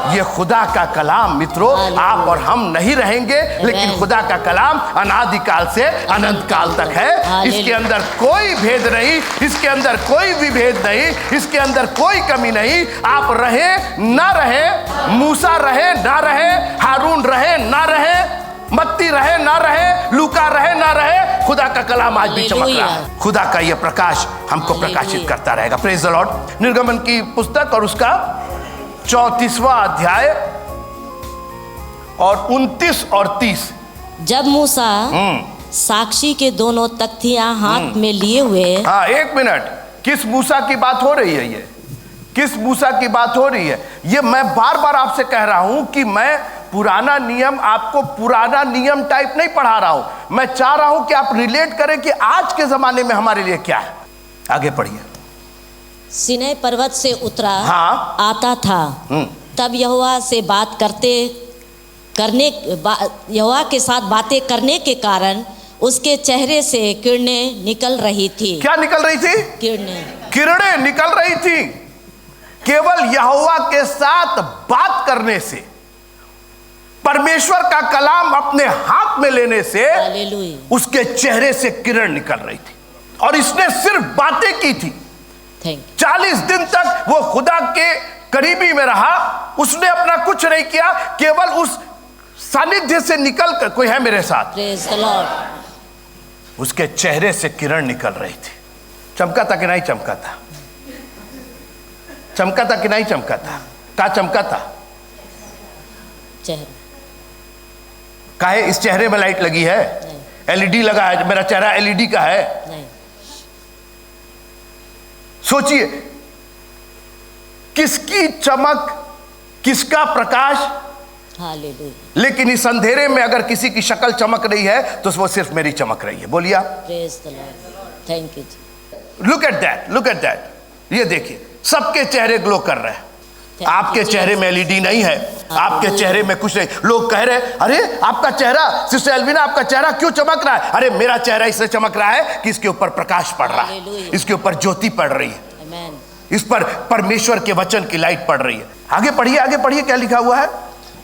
ये खुदा का कलाम मित्रों, आप और हम नहीं रहेंगे, लेकिन खुदा का कलाम अनादिकाल से अनंत काल तक है। इसके अंदर कोई भेद नहीं, इसके अंदर कोई विभेद नहीं, इसके अंदर कोई कमी नहीं। आप रहे ना रहे, मूसा रहे ना रहे, हारून रहे ना रहे, मत्ती रहे ना रहे, लूका रहे ना रहे, खुदा का कलाम आज भी चमक रहा है। खुदा का यह प्रकाश हमको प्रकाशित करता रहेगा। Praise the Lord. निर्गमन की पुस्तक और उसका 34वां अध्याय और 29 और 30। जब मूसा साक्षी के दोनों तख्तियां हाथ में लिए हुए। हाँ, एक मिनट, किस मूसा की बात हो रही है? ये किस मूसा की बात हो रही है? ये मैं बार बार आपसे कह रहा हूं कि मैं पुराना नियम, आपको पुराना नियम टाइप नहीं पढ़ा रहा हूं। मैं चाह रहा हूं कि आप रिलेट करें कि आज के जमाने में हमारे लिए क्या है। आगे पढ़िए। सीनै पर्वत से उतरा आता था, तब यहोवा से यहोवा के साथ बातें करने के कारण उसके चेहरे से किरणें निकल रही थी। क्या निकल रही थी? किरणें निकल रही थी। केवल यहोवा के साथ बात करने से, परमेश्वर का कलाम अपने हाथ में लेने से उसके चेहरे से किरण निकल रही थी। और इसने सिर्फ बातें की थी। 40 दिन तक वो खुदा के करीबी में रहा, उसने अपना कुछ नहीं किया, केवल उस सानिध्य से निकल कर, कोई है मेरे साथ? Praise the Lord. उसके चेहरे से किरण निकल रही थी। चमका था कि नहीं चमका था? चमका था कि नहीं चमका था? क्या चमका था? चेहरा। काहे इस चेहरे में लाइट लगी है? एलईडी लगा है, मेरा चेहरा एलईडी का है? नहीं। सोचिए, किसकी चमक, किसका प्रकाश? हालेलुया। लेकिन इस अंधेरे में अगर किसी की शक्ल चमक रही है तो वो सिर्फ मेरी चमक रही है। बोलिए आप। Praise the Lord. Thank you जी। Look at that, look at that. ये देखिए, सबके चेहरे ग्लो कर रहे हैं। आपके चेहरे में एलईडी नहीं है, आपके चेहरे में कुछ नहीं। लोग कह रहे हैं, अरे आपका चेहरा, सिस्टर एल्विना आपका चेहरा क्यों चमक रहा है? अरे मेरा चेहरा इसलिए चमक रहा है कि इसके ऊपर प्रकाश पड़ रहा है, इसके ऊपर ज्योति पड़ रही है, इस पर परमेश्वर के वचन की लाइट पड़ रही है। आगे पढ़िए, आगे पढ़िए, क्या लिखा हुआ है?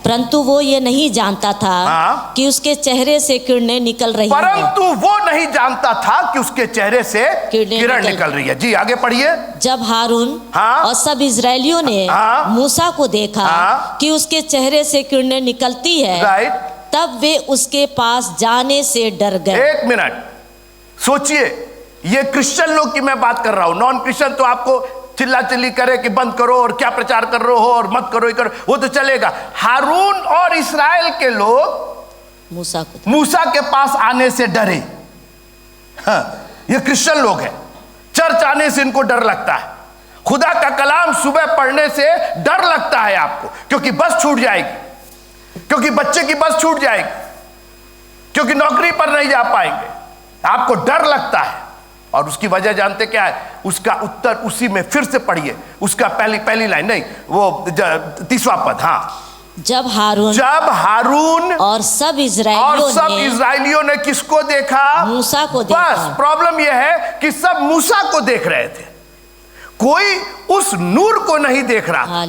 परंतु वो ये नहीं जानता था कि उसके चेहरे से किरणें निकल रही हैं। परंतु वो नहीं जानता था कि उसके चेहरे से किरण निकल रही है। जी आगे पढ़िए। जब हारून और सब इजरायलियों ने मूसा को देखा कि उसके चेहरे से किरणें निकलती है, तब वे उसके पास जाने से डर गए। एक मिनट सोचिए, ये क्रिश्चियन लोग की मैं बात कर रहा हूं। नॉन क्रिश्चियन तो आपको चिल्ला चिल्ली करे कि बंद करो और क्या प्रचार कर रहे हो और मत करो, ये करो, वो तो चलेगा। हारून और इस्राएल के लोग मूसा के पास आने से डरे। हाँ, ये क्रिश्चियन लोग हैं। चर्च आने से इनको डर लगता है, खुदा का कलाम सुबह पढ़ने से डर लगता है आपको, क्योंकि बस छूट जाएगी, क्योंकि बच्चे की बस छूट जाएगी, क्योंकि नौकरी पर नहीं जा पाएंगे। आपको डर लगता है। और उसकी वजह जानते क्या है? उसका उत्तर उसी में फिर से पढ़िए, उसका पहली लाइन नहीं, वो 30वां पद। हाँ, जब हारून और सब इजराइलियों ने किसको देखा? मूसा को देखा। बस प्रॉब्लम यह है कि सब मूसा को देख रहे थे, कोई उस नूर को नहीं देख रहा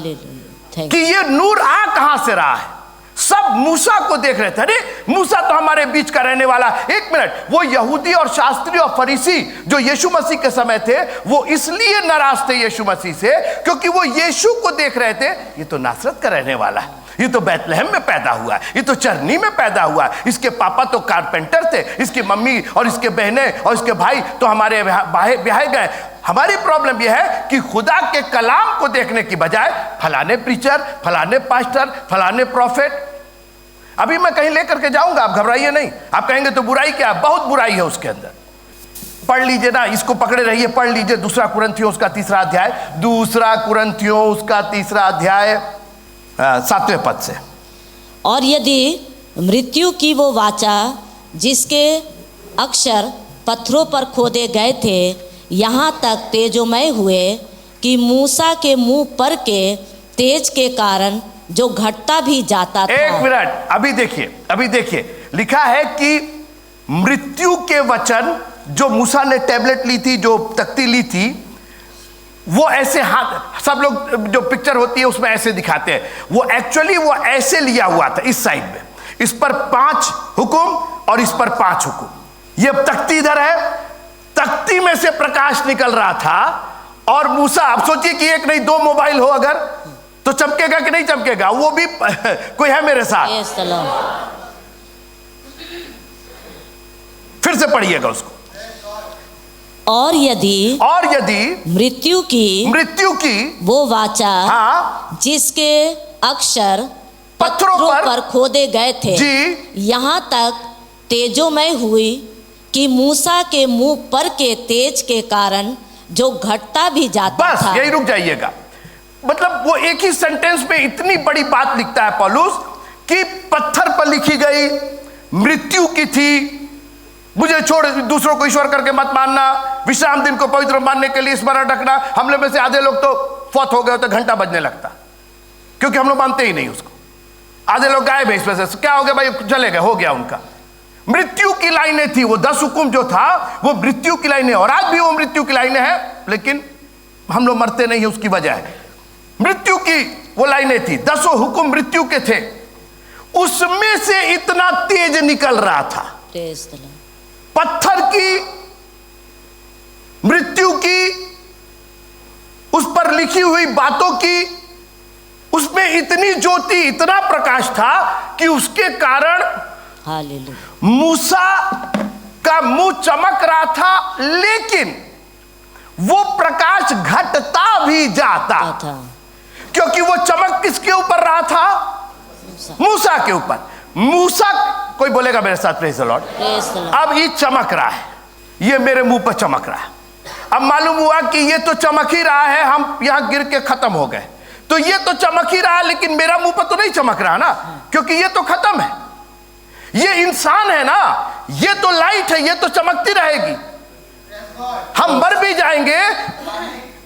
कि ये नूर आ कहां से रहा है। सब मूसा को देख रहे थे। अरे मूसा तो हमारे बीच का रहने वाला। एक मिनट, वो यहूदी और शास्त्री और फरीसी जो यीशु मसीह के समय थे, वो इसलिए नाराज थे यीशु मसीह से क्योंकि वो यीशु को देख रहे थे, ये तो नासरत का रहने वाला है, ये तो बैतलहम में पैदा हुआ है, ये तो चरनी में पैदा हुआ है, इसके पापा तो कारपेंटर थे, इसकी मम्मी और इसके बहनें और इसके भाई तो हमारे ब्याहे गए। हमारी प्रॉब्लम यह है कि खुदा के कलाम को देखने की बजाय फलाने प्रीचर, फलाने पास्टर, फलाने प्रॉफिट। अभी मैं कहीं लेकर के जाऊंगा, आप घबराइए नहीं। आप कहेंगे तो बुराई क्या? बहुत बुराई है उसके अंदर। पढ़ लीजिए ना, इसको पकड़े रहिए, पढ़ लीजिए 2 कुरिन्थियों उसका 3रा अध्याय, 2 कुरिन्थियों उसका 3रा अध्याय 7वें पद से। और यदि मृत्यु की वो वाचा जिसके अक्षर पत्थरों पर खोदे गए थे यहाँ तक तेजोमय हुए कि मूसा के मुंह पर के तेज के कारण जो घटता भी जाता था। एक मिनट, अभी देखिए लिखा है कि मृत्यु के वचन जो मूसा ने टैबलेट ली थी, जो तख्ती ली थी, वो ऐसे हाथ, सब लोग जो पिक्चर होती है उसमें ऐसे दिखाते हैं, वो एक्चुअली वो ऐसे लिया हुआ था इस साइड में, इस पर 5 हुकुम और इस पर 5 हुकुम। ये तख्ती इधर है, तख्ती में से प्रकाश निकल रहा था। और मूसा, आप सोचिए कि एक नहीं 2 मोबाइल हो अगर, तो चमकेगा कि नहीं चमकेगा? वो भी कोई है मेरे साथ? Praise the Lord. फिर से पढ़िएगा उसको। और यदि मृत्यु की वो वाचा हाँ जिसके अक्षर पत्थरों पर खोदे गए थे जी यहाँ तक तेजोमय हुई कि मूसा के मुंह पर के तेज के कारण जो घटता भी जाता बस था। यही रुक जाइएगा। मतलब वो एक ही सेंटेंस में इतनी बड़ी बात लिखता है पौलुस कि पत्थर पर लिखी गई मृत्यु की थी, मुझे छोड़ दूसरों को ईश्वर करके मत मानना, विश्राम दिन को पवित्र मानने के लिए स्मरण रखना। हम लोग में से आधे लोग तो फौत हो गए तो घंटा बजने लगता, क्योंकि हम लोग मानते ही नहीं उसको। आधे लोग गायब है इसमें से, क्या हो गया भाई, चले गए, हो गया उनका। मृत्यु की लाइनें थी, वो 10 हुकुम जो था वो मृत्यु की लाइनें, और आज भी वो मृत्यु की लाइनें हैं, लेकिन हम लोग मरते नहीं है, उसकी वजह है मृत्यु की वो लाइनें थी। 10 हुकुम मृत्यु के थे, उसमें से इतना तेज निकल रहा था। Praise the Lord. पत्थर की, मृत्यु की, उस पर लिखी हुई बातों की, उसमें इतनी ज्योति, इतना प्रकाश था कि उसके कारण हालेलुया। मूसा का मुंह चमक रहा था, लेकिन वो प्रकाश घटता भी जाता था, क्योंकि वो चमक किसके ऊपर रहा था? मूसा के ऊपर। मूसा, कोई बोलेगा मेरे साथ प्रेज़ द लॉर्ड। अब ये चमक रहा है, ये मेरे मुंह पर चमक रहा है। अब मालूम हुआ कि ये तो चमक ही रहा है, हम यहां गिर के खत्म हो गए, तो ये तो चमक ही रहा है, लेकिन मेरा मुंह पर तो नहीं चमक रहा ना, क्योंकि ये तो खत्म है। ये इंसान है ना, ये तो लाइट है, ये तो चमकती रहेगी। हम मर भी जाएंगे,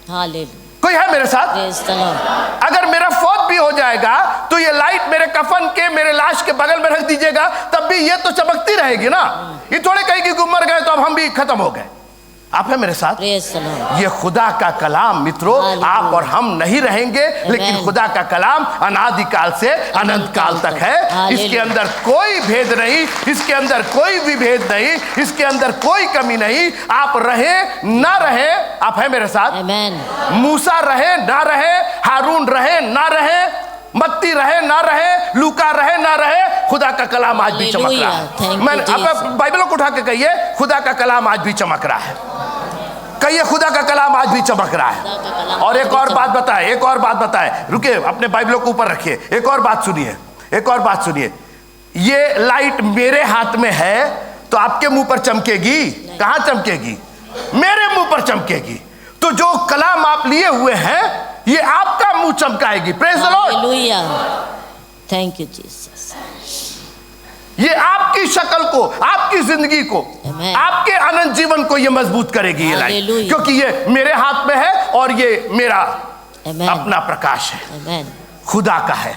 हालेलुया। कोई है मेरे साथ? Praise the Lord. अगर मेरा फौत भी हो जाएगा तो ये लाइट मेरे कफन के, मेरे लाश के बगल में रख दीजिएगा, तब भी ये तो चमकती रहेगी ना। ये थोड़े कहेगी कि मर गए तो अब हम भी खत्म हो गए। आप है मेरे साथ? Praise the Lord. ये खुदा का कलाम मित्रों, आप और हम नहीं रहेंगे, लेकिन खुदा का कलाम अनादिकाल से अनंत काल तक है। इसके अंदर कोई भेद नहीं, इसके अंदर कोई विभेद नहीं, इसके अंदर कोई कमी नहीं। आप रहे ना रहे, आप है मेरे साथ? Amen. मूसा रहे ना रहे, हारून रहे ना रहे, मत्ती रहे ना रहे, लूका रहे ना रहे, खुदा का कलाम आज भी चमक रहा है। मैंने आप बाइबलों को उठा के कहिए, खुदा का कलाम आज भी चमक रहा है। कहिए, खुदा का कलाम आज भी चमक रहा है। और एक और बात बताए, एक और बात बताए, रुकिए, अपने बाइबलों को ऊपर रखिए, एक और बात सुनिए, एक और बात सुनिए। ये लाइट मेरे हाथ में है तो आपके मुंह पर चमकेगी? कहां चमकेगी? मेरे मुंह पर चमकेगी। तो जो कलाम आप लिए हुए हैं, ये आपका मुंह चमकाएगी। Praise the Lord. Hallelujah. Thank you Jesus. ये आपकी शक्ल को, आपकी जिंदगी को, Amen. आपके अनंत जीवन को ये मजबूत करेगी ये लाइट, Hallelujah. क्योंकि ये मेरे हाथ में है और ये मेरा Amen. अपना प्रकाश है, Amen. खुदा का है।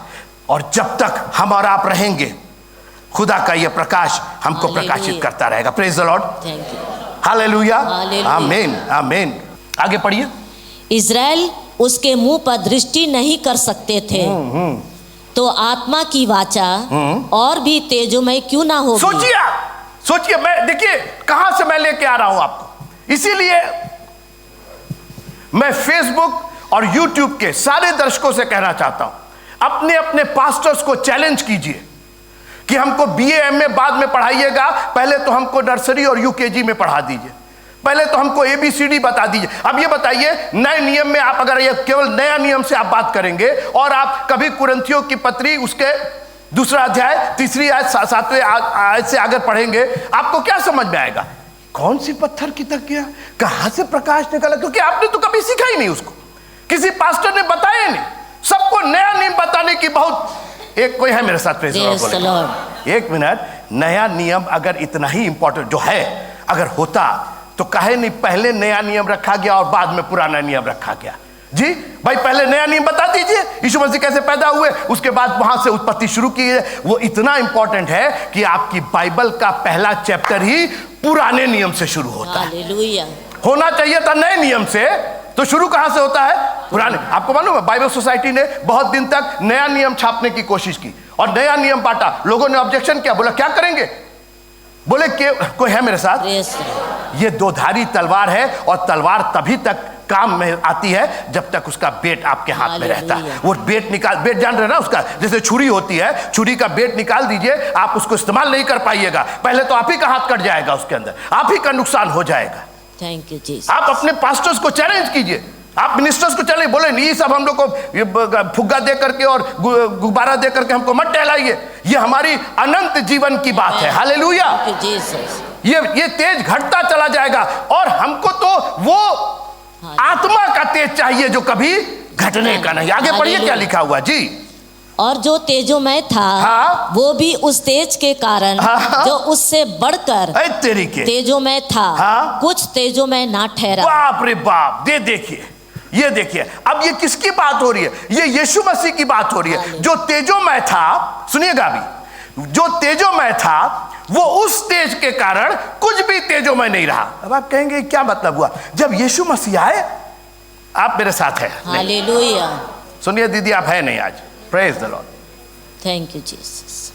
और जब तक हम और आप रहेंगे, खुदा का ये प्रकाश हमको Hallelujah. प्रकाशित करता रहेगा। Praise the Lord. Thank you. Hallelujah. Hallelujah. आमीन, आमीन। आगे पढ़िए। इज़राइल उसके मुंह पर दृष्टि नहीं कर सकते थे, तो आत्मा की वाचा और भी तेजोमय क्यों ना होगी। सोचिए, सोचिए, मैं देखिए कहां से मैं लेके आ रहा हूं आपको। इसीलिए मैं फेसबुक और यूट्यूब के सारे दर्शकों से कहना चाहता हूं, अपने अपने पास्टर्स को चैलेंज कीजिए कि हमको बीए एमए बाद में पढ़ाइएगा, पहले तो हमको नर्सरी और यूकेजी में पढ़ा दीजिए, पहले तो हमको एबीसीडी बता दीजिए। अब ये बताइए, नए नियम में आप अगर ये केवल नया नियम से आप बात करेंगे और आप कभी कुरिन्थियों की पत्री उसके 2 अध्याय 3 आयत 7वें आयत से आगे पढ़ेंगे, आपको क्या समझ में आएगा? कौन सी पत्थर की तकिया, कहां से प्रकाश निकला? क्योंकि आपने तो कभी सीखा ही नहीं उसको, किसी पास्टर ने बताया नहीं। सबको नया नियम बताने की बहुत, एक कोई है मेरे साथ? Praise the Lord. एक मिनट, नया नियम अगर इतना ही इंपॉर्टेंट जो है अगर होता तो काहे नहीं पहले नया नियम रखा गया और बाद में पुराना नियम रखा गया? जी भाई, पहले नया नियम बता दीजिए, यीशु मसीह कैसे पैदा हुए, उसके बाद वहां से उत्पत्ति शुरू की है। वो इतना इंपॉर्टेंट है कि आपकी बाइबल का पहला चैप्टर ही पुराने नियम से शुरू होता है। हालेलुया। होना चाहिए था नए नियम से, तो शुरू कहां से होता है? पुराने। आपको मालूम है बाइबल सोसाइटी ने बहुत दिन तक नया नियम छापने की कोशिश की और नया नियम बांटा। लोगों ने ऑब्जेक्शन किया, बोला क्या करेंगे? बोले कि कोई है मेरे साथ? ये दो-धारी तलवार है और तलवार तभी तक काम में आती है जब तक उसका बेट आपके हाथ में रहता है। वो बेट जान रहे ना, उसका जैसे छुरी होती है, छुरी का बेट निकाल दीजिए, आप उसको इस्तेमाल नहीं कर पाइएगा, पहले तो आप ही का हाथ कट जाएगा, उसके अंदर आप ही का नुकसान हो जाएगा। Thank you Jesus. आप अपने पास्टर्स को चैलेंज कीजिए, आप मिनिस्टर्स को चले, बोले नहीं सब हम लोग को फुग्गा दे करके और गुब्बारा दे करके हमको मत टहलाइए, ये हमारी अनंत जीवन की बात है। हालेलुया। ये तेज घटता चला जाएगा और हमको तो वो आत्मा का तेज चाहिए जो कभी घटने का नहीं। आगे पढ़िए क्या लिखा हुआ जी। और जो तेजोमय था, हाँ? वो भी उस तेज के कारण, हाँ? जो उससे बढ़कर तेजोमय था, हाँ? कुछ तेजोमय ना ठहरा। बाप रे बाप, देखिए, ये देखिए, अब ये किसकी बात हो रही है? ये यीशु मसीह की बात हो रही है। जो तेजोमय था, सुनिएगा अभी, जो तेजोमय था वो उस तेज के कारण कुछ भी तेजोमय नहीं रहा। अब आप कहेंगे क्या मतलब हुआ? जब यीशु मसीह आए, आप मेरे साथ हैं? हालेलुया। सुनिए दीदी, आप है नहीं आज। Praise the Lord. Thank you Jesus.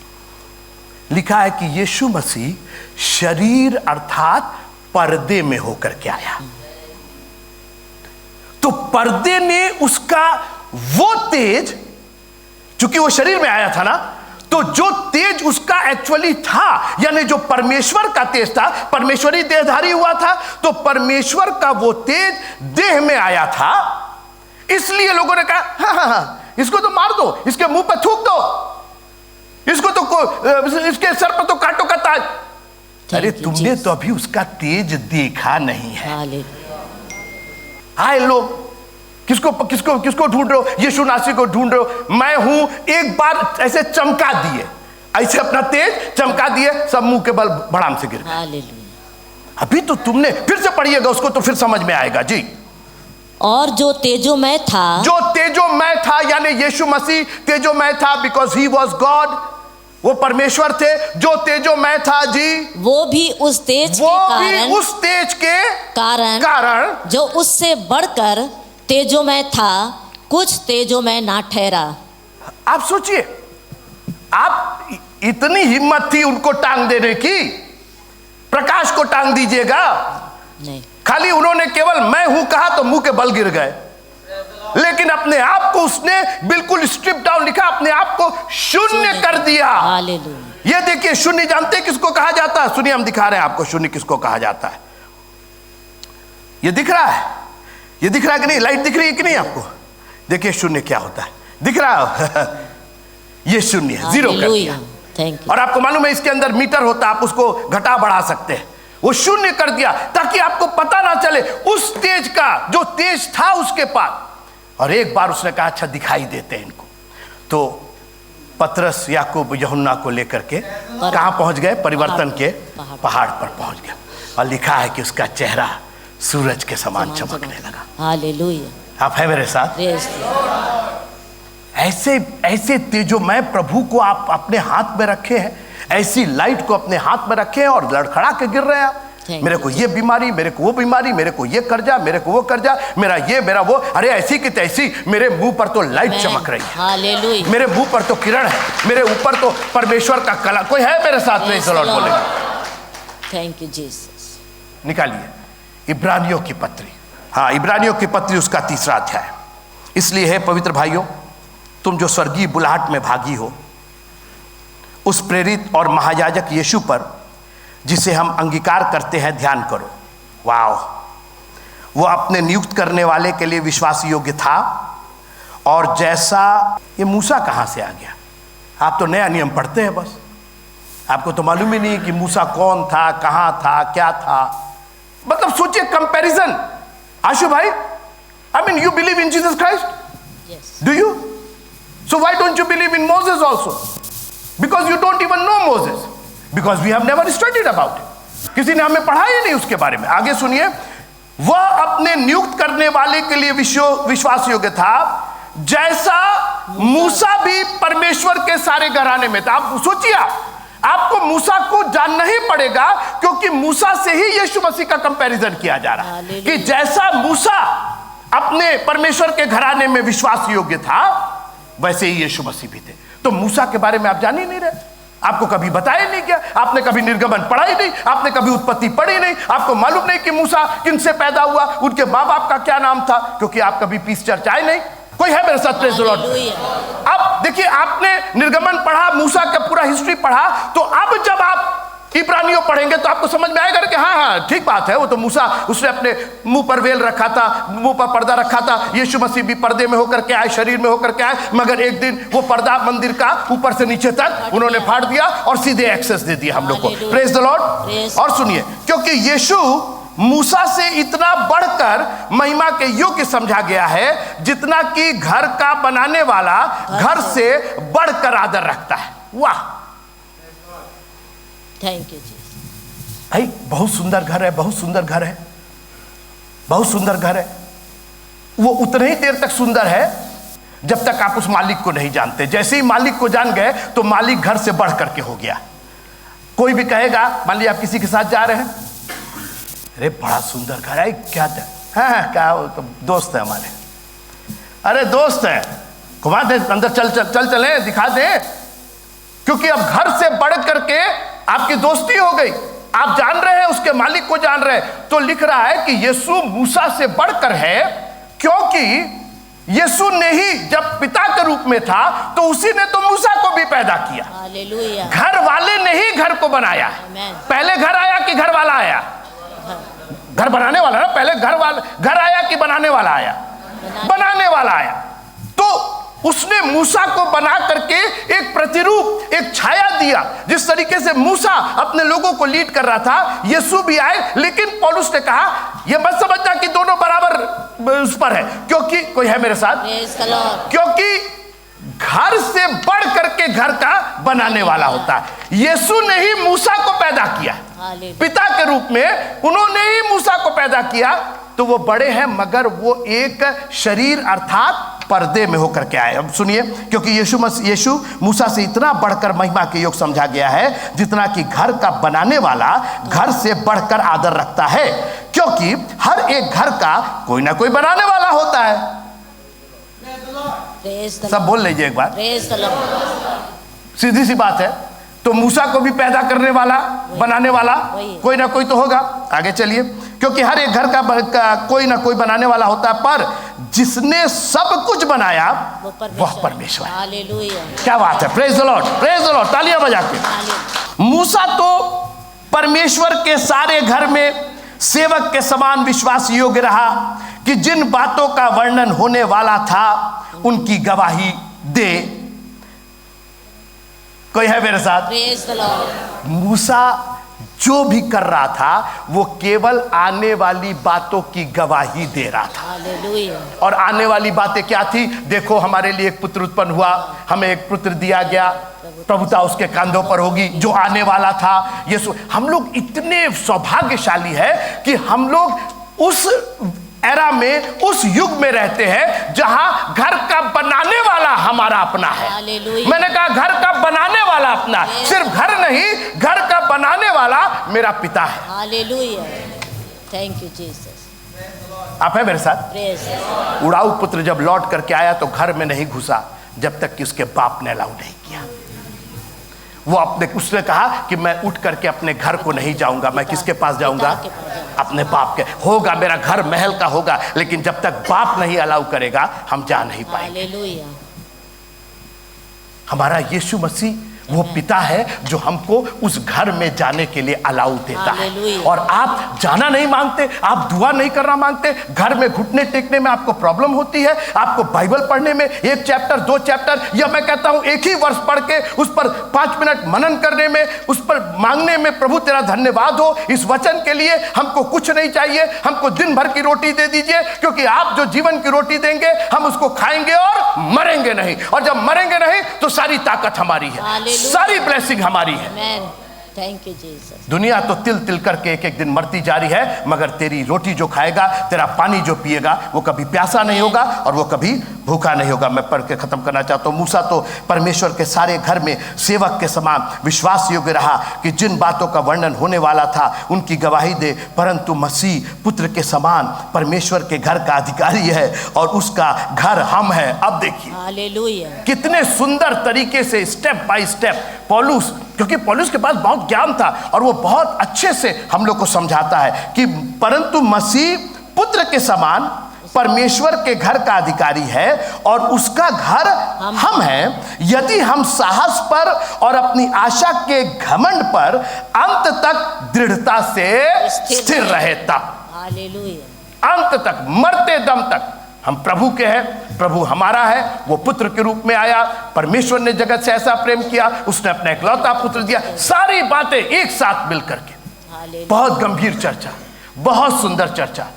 लिखा है कि यीशु मसीह शरीर अर्थात पर्दे में होकर के आया। तो पर्दे ने उसका वो तेज, चूंकि वो शरीर में आया था ना, तो जो तेज उसका एक्चुअली था, यानी जो परमेश्वर का तेज था, परमेश्वरी देहधारी हुआ था, तो परमेश्वर का वो तेज देह में आया था। इसलिए लोगों ने कहा हाँ, इसको तो मार दो, इसके मुंह पर थूक दो, इसको तो इसके सर पर तो कांटों का ताज। अरे तुमने तो अभी उसका तेज देखा नहीं है। आए लोग किसको किसको किसको ढूंढ रहे हो? यीशु नासी को ढूंढ रहे हो। मैं हूं, एक बार ऐसे चमका दिए, ऐसे अपना तेज चमका दिए, सब मुंह के बल भड़ाम से गिर गए। अभी तो तुमने, फिर से पढ़िएगा उसको तो फिर समझ में आएगा जी। और जो तेजोमय था, जो तेजोमय था, यानी यीशु मसीह तेजोमय था, बिकॉज ही वॉज गॉड, वो परमेश्वर थे। जो तेजोमय था जी, वो भी उस तेज के कारण जो उससे बढ़कर तेजोमय था, कुछ तेजोमय ना ठहरा। आप सोचिए, आप इतनी हिम्मत थी उनको टांग देने की, प्रकाश को टांग दीजिएगा नहीं, खाली उन्होंने केवल मैं हूं कहा तो मुंह के बल गिर गए। लेकिन अपने आप को उसने बिल्कुल स्ट्रिप डाउन, लिखा अपने आप को शून्य कर दिया। ये देखिए, शून्य जानते किसको कहा जाता है? सुनिए, हम दिखा रहे हैं आपको शून्य किसको कहा जाता है। ये दिख रहा है, ये दिख रहा है कि नहीं? लाइट दिख रही है कि नहीं आपको? देखिए शून्य क्या होता है, दिख रहा है? ये शून्य है, जीरो कर दिया। और आपको मालूम है इसके अंदर मीटर होता है, आप उसको घटा बढ़ा सकते हैं। वो शून्य कर दिया ताकि आपको पता ना चले उस तेज का, जो तेज था उसके पास। और एक बार उसने कहा अच्छा दिखाई देते हैं इनको, तो पतरस याकूब यूहन्ना को लेकर के कहां पहुंच गए? परिवर्तन के पहाड़ पर पहुंच गए। और लिखा है कि उसका चेहरा सूरज के समान चमकने लगा। हालेलुया। आप है मेरे साथ? ऐसे ऐसे तेजोमय प्रभु को आप अपने हाथ में रखे हैं, ऐसी लाइट को अपने हाथ में रखे हैं और लड़खड़ा के गिर रहे हैं आप। मेरे को ये बीमारी, मेरे को वो बीमारी, मेरे को ये कर्जा, मेरे को वो कर्जा, मेरा ये मेरा वो। अरे ऐसी की तैसी, मेरे मुंह पर तो लाइट चमक रही है, हालेलुया। मेरे मुंह पर तो किरण है, मेरे ऊपर तो परमेश्वर का कला। कोई है मेरे साथ में? लॉर्ड बोलेगा। Thank you Jesus. निकालिए इब्रानियों की पत्री, हाँ इब्रानियों की पत्री उसका 3रा अध्याय। इसलिए है पवित्र भाइयों, तुम जो स्वर्गीय बुलाहट में भागी हो, उस प्रेरित और महायाजक यीशु पर जिसे हम अंगीकार करते हैं ध्यान करो। वाह, वो अपने नियुक्त करने वाले के लिए विश्वास योग्य था। और जैसा ये मूसा कहाँ से आ गया? आप तो नया नियम पढ़ते हैं बस, आपको तो मालूम ही नहीं कि मूसा कौन था, कहाँ था, क्या था। मतलब सोचिए कंपैरिजन। आशु भाई, I mean you believe in Jesus Christ, do you? So why don't you believe in Moses also? Because you don't even know Moses, because we have never studied about it. किसी ने हमें पढ़ा ही नहीं उसके बारे में। आगे सुनिए, वह अपने नियुक्त करने वाले के लिए विश्वास योग्य था, जैसा मूसा भी परमेश्वर के सारे घराने में था। आप सोचिए, आपको मूसा को जानना ही पड़ेगा, क्योंकि मूसा से ही यीशु मसीह का कंपैरिजन किया जा रहा है कि जैसा मूसा अपने परमेश्वर के घराने में विश्वास योग्य था, वैसे ही यीशु मसीह भी थे। तो मूसा के बारे में आप जान ही नहीं रहे, आपको कभी बताया नहीं गया, आपने कभी निर्गमन पढ़ा ही नहीं, आपने कभी उत्पत्ति पढ़ी नहीं, आपको मालूम नहीं कि मूसा किन से पैदा हुआ, उनके माँ बाप का क्या नाम था, क्योंकि आप कभी पीस चर्च आए नहीं। कोई है मेरे साथ? Praise the Lord. अब देखिए, आपने निर्गमन पढ़ा, मूसा का पूरा हिस्ट्री पढ़ा, तो अब जब आप इब्रानियों पढ़ेंगे तो आपको समझ में आएगा कि हाँ ठीक बात है, वो तो मूसा, उसने अपने मुंह पर वेल रखा था, मुंह पर पर्दा रखा था। यीशु मसीह भी पर्दे में होकर के आए, शरीर में होकर के आए, मगर एक दिन वो पर्दा मंदिर का ऊपर से नीचे तक उन्होंने फाड़ दिया और सीधे एक्सेस दे दिया हम लोग को। Praise the Lord. और सुनिए, क्योंकि यीशु मूसा से इतना बढ़कर महिमा के योग्य समझा गया है, जितना कि घर का बनाने वाला घर से बढ़कर आदर रखता है। वाह, थैंक यू जी। भाई बहुत सुंदर घर है, बहुत सुंदर घर है, बहुत सुंदर घर है। वो उतने ही देर तक सुंदर है जब तक आप उस मालिक को नहीं जानते। जैसे ही मालिक को जान गए तो मालिक घर से बढ़ करके हो गया। कोई भी कहेगा, मान लीजिए आप किसी के साथ जा रहे हैं, अरे बड़ा सुंदर घर है, क्या हाँ क्या तो दोस्त है हमारे, अरे दोस्त है, घुमा दे अंदर, चल चले दिखा दे, क्योंकि अब घर से बढ़ करके आपकी दोस्ती हो गई, आप जान रहे हैं, उसके मालिक को जान रहे हैं। तो लिख रहा है कि यीशु मूसा से बढ़कर है, क्योंकि यीशु ने ही जब पिता के रूप में था तो उसी ने तो मूसा को भी पैदा किया। हालेलुया। घर वाले ने ही घर को बनाया। पहले घर आया कि घर वाला आया? घर बनाने वाला ना, पहले घर आया कि बनाने वाला आया? बनाने वाला आया। तो उसने मूसा को बना करके एक प्रतिरूप, एक छाया दिया। जिस तरीके से मूसा अपने लोगों को लीड कर रहा था, यीशु भी आए। लेकिन पौलुस ने कहा यह मत समझना कि दोनों बराबर उस पर है, क्योंकि कोई है मेरे साथ? क्योंकि घर से बढ़ करके घर का बनाने वाला होता है। यीशु ने ही मूसा को पैदा किया, पिता के रूप में उन्होंने ही मूसा को पैदा किया। तो वो बड़े हैं, मगर वो एक शरीर अर्थात पर्दे में होकर के आए। अब सुनिए, क्योंकि यीशु मूसा से इतना बढ़कर महिमा के योग समझा गया है, जितना कि घर का बनाने वाला घर से बढ़कर आदर रखता है। क्योंकि हर एक घर का कोई ना कोई बनाने वाला होता है। सब बोल लीजिए एक बार, सीधी सी बात है। तो मूसा को भी पैदा करने वाला, बनाने वाला कोई ना कोई तो होगा। आगे चलिए, क्योंकि हर एक घर का कोई ना कोई बनाने वाला होता है, पर जिसने सब कुछ बनाया वह परमेश्वर है। क्या बात है, praise the Lord, praise the Lord, तालियां बजा के। मूसा तो परमेश्वर के सारे घर में सेवक के समान विश्वास योग्य रहा कि जिन बातों का वर्णन होने वाला था उनकी गवाही दे। कोई है मेरे साथ? Praise the Lord. मूसा जो भी कर रहा था वो केवल आने वाली बातों की गवाही दे रहा था। हालेलुया। और आने वाली बातें क्या थी? देखो, हमारे लिए एक पुत्र उत्पन्न हुआ, हमें एक पुत्र दिया गया, प्रभुता उसके कंधों पर होगी, जो आने वाला था। ये हम लोग इतने सौभाग्यशाली है कि हम लोग उस एरा में, उस युग में रहते हैं जहां घर का बनाने वाला हमारा अपना है। मैंने कहा घर का बनाने वाला अपना, सिर्फ घर नहीं, घर का बनाने वाला मेरा पिता है। Hallelujah, thank you Jesus. आप है मेरे साथ? उड़ाऊ पुत्र जब लौट करके आया तो घर में नहीं घुसा जब तक कि उसके बाप ने अलाउ नहीं किया। वो उसने कहा कि मैं उठ करके अपने घर को नहीं जाऊंगा। मैं किसके पास जाऊंगा? अपने बाप के। होगा, मेरा घर महल का होगा, लेकिन जब तक बाप नहीं अलाउ करेगा हम जा नहीं पाएंगे। हमारा यीशु मसीह वो पिता है जो हमको उस घर में जाने के लिए अलाउ देता है। और आप जाना नहीं मांगते, आप दुआ नहीं करना मांगते, घर में घुटने टेकने में आपको प्रॉब्लम होती है, आपको बाइबल पढ़ने में 1 चैप्टर 2 चैप्टर, या मैं कहता हूं 1 ही वर्ष पढ़ के उस पर 5 मिनट मनन करने में, उस पर मांगने में, प्रभु तेरा धन्यवाद हो, इस वचन के लिए हमको कुछ नहीं चाहिए, हमको दिन भर की रोटी दे दीजिए, क्योंकि आप जो जीवन की रोटी देंगे हम उसको खाएंगे और मरेंगे नहीं। और जब मरेंगे नहीं तो सारी ताकत हमारी है, सारी ब्लेसिंग हमारी है। Thank you Jesus. दुनिया तो तिल तिल करके एक एक दिन मरती जा रही है, मगर तेरी रोटी जो खाएगा, तेरा पानी जो पिएगा, वो कभी प्यासा नहीं होगा और वो कभी भूखा नहीं होगा। मैं पढ़ के खत्म करना चाहता हूँ। मूसा तो परमेश्वर के सारे घर में सेवक के समान विश्वास योग्य रहा कि जिन बातों का वर्णन होने वाला था उनकी गवाही दे, परंतु मसीह पुत्र के समान परमेश्वर के घर का अधिकारी है और उसका घर हम हैं। अब देखिए हालेलुया, कितने सुंदर तरीके से स्टेप बाय स्टेप पौलुस, क्योंकि पौलुस के पास बहुत ज्ञान था और वो बहुत अच्छे से हम लोग को समझाता है कि परंतु मसीह पुत्र के समान परमेश्वर के घर का अधिकारी है और उसका घर हम हैं, यदि हम साहस पर और अपनी आशा के घमंड पर अंत तक दृढ़ता से स्थिर रहे तब। हालेलुया, अंत तक, मरते दम तक हम प्रभु के हैं, प्रभु हमारा है। वो पुत्र के रूप में आया, परमेश्वर ने जगत से ऐसा प्रेम किया, उसने अपना इकलौता पुत्र दिया। सारी बातें एक साथ मिलकर के बहुत गंभीर चर्चा, बहुत सुंदर चर्चा,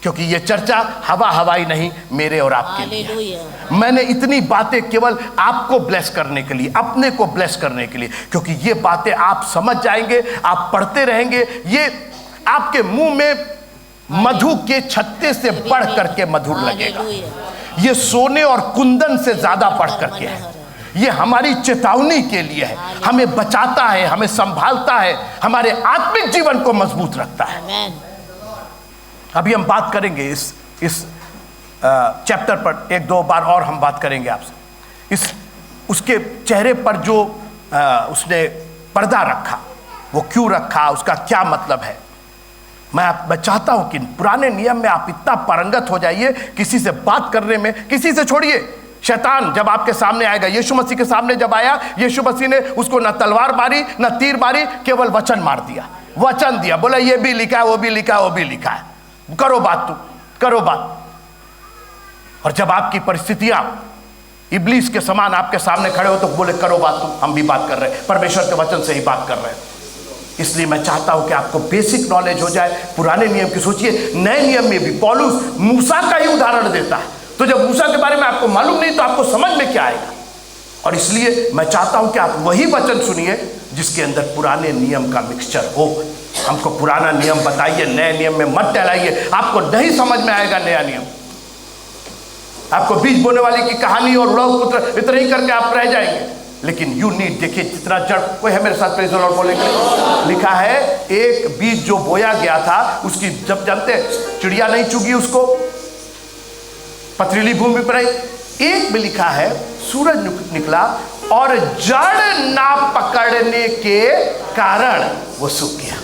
क्योंकि ये चर्चा हवा हवाई नहीं, मेरे और आपके लिए। मैंने इतनी बातें केवल आपको ब्लेस करने के लिए, अपने को ब्लेस करने के लिए, क्योंकि ये बातें आप समझ जाएंगे, आप पढ़ते रहेंगे, ये आपके मुंह में मधु के छत्ते से बढ़ करके मधुर लगेगा। ये सोने और कुंदन से ज्यादा बढ़ करके है। ये हमारी चेतावनी के लिए है, हमें बचाता है, हमें संभालता है, हमारे आत्मिक जीवन को मजबूत रखता है। अभी हम बात करेंगे इस चैप्टर पर, एक दो बार और हम बात करेंगे आपसे। इस उसके चेहरे पर जो उसने पर्दा रखा, वो क्यों रखा, उसका क्या मतलब है। मैं चाहता हूं कि पुराने नियम में आप इतना पारंगत हो जाइए, किसी से बात करने में, किसी से छोड़िए, शैतान जब आपके सामने आएगा, यीशु मसीह के सामने जब आया, यीशु मसीह ने उसको न तलवार मारी न तीर मारी, केवल वचन मार दिया, वचन दिया, बोला ये भी लिखा है, वो भी लिखा है, वो भी लिखा है, करो बात, तुम करो बात। और जब आपकी परिस्थितियां इब्लीस के समान आपके सामने खड़े हो तो बोले करो बात, तुम, हम भी बात कर रहे हैं, परमेश्वर के वचन से ही बात कर रहे हैं। इसलिए मैं चाहता हूं कि आपको बेसिक नॉलेज हो जाए पुराने नियम की। सोचिए, नए नियम में भी पौलुस मूसा का ही उदाहरण देता है, तो जब मूसा के बारे में आपको मालूम नहीं तो आपको समझ में क्या आएगा। और इसलिए मैं चाहता हूं कि आप वही वचन सुनिए जिसके अंदर पुराने नियम का मिक्सचर हो। हमको पुराना नियम बताइए, नए नियम में मत टहलाइए, आपको नहीं समझ में आएगा नया नियम। आपको बीज बोने वाली की कहानी और उड़ाऊ पुत्र इतना ही करके आप रह जाएंगे। लेकिन यू नीड, देखिए जितना जड़, कोई है मेरे साथ प्रेज़ द लॉर्ड बोलेंगे। लिखा है एक बीज जो बोया गया था, उसकी जब जानते चिड़िया नहीं चुगी उसको, पथरीली भूमि पर आई। एक में लिखा है सूरज निकला और जड़ ना पकड़ने के कारण वो सूख गया।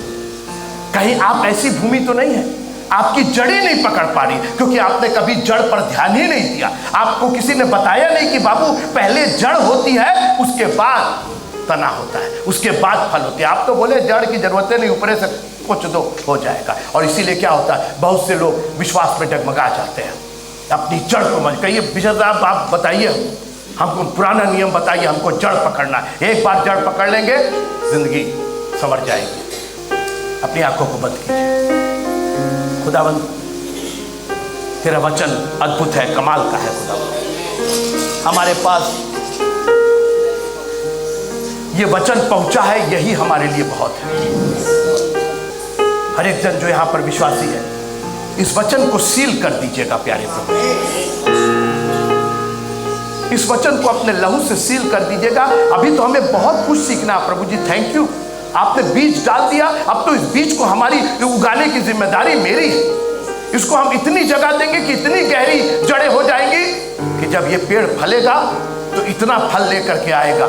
कहीं आप ऐसी भूमि तो नहीं है, आपकी जड़ें नहीं पकड़ पा रही, क्योंकि आपने कभी जड़ पर ध्यान ही नहीं दिया। आपको किसी ने बताया नहीं कि बाबू पहले जड़ होती है, उसके बाद तना होता है, उसके बाद फल होती है। आप तो बोले जड़ की जरूरत नहीं, ऊपर से कुछ दो हो जाएगा। और इसीलिए क्या होता है, बहुत से लोग विश्वास में डगमगा जाते हैं, अपनी जड़ को मत कहिए। बिशप साहब आप बताइए, हमको पुराना नियम बताइए, हमको जड़ पकड़ना है। एक बार जड़ पकड़ लेंगे, जिंदगी संवर जाएगी। अपनी आंखों को बंद कीजिए। खुदावंद तेरा वचन अद्भुत है, कमाल का है खुदावंद। हमारे पास ये वचन पहुंचा है, यही हमारे लिए बहुत है। हर एक जन जो यहां पर विश्वासी है, इस वचन को सील कर दीजिएगा प्यारे प्रभु। इस वचन को अपने लहू से सील कर दीजिएगा। अभी तो हमें बहुत कुछ सीखना प्रभु जी, थैंक यू। आपने बीज डाल दिया, अब तो इस बीज को हमारी उगाने की जिम्मेदारी मेरी है। इसको हम इतनी जगह देंगे कि इतनी गहरी जड़ें हो जाएंगी कि जब ये पेड़ फलेगा तो इतना फल लेकर के आएगा,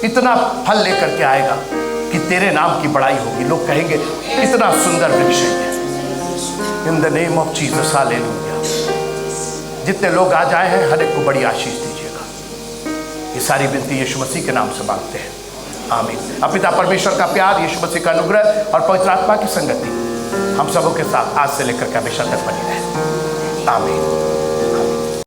इतना फल लेकर के आएगा कि तेरे नाम की बड़ाई होगी। लोग कहेंगे इतना सुंदर वृक्ष है। In the name of Jesus, hallelujah. जितने लोग आ जाए हैं, हर एक को बड़ी आशीष दीजिएगा। ये सारी विनती यीशु मसीह के नाम से मांगते हैं, आमीन। अब पिता परमेश्वर का प्यार, यीशु मसीह का अनुग्रह और पवित्र आत्मा की संगति हम सबों के साथ आज से लेकर के हमेशा तक बनी रहे, आमीन।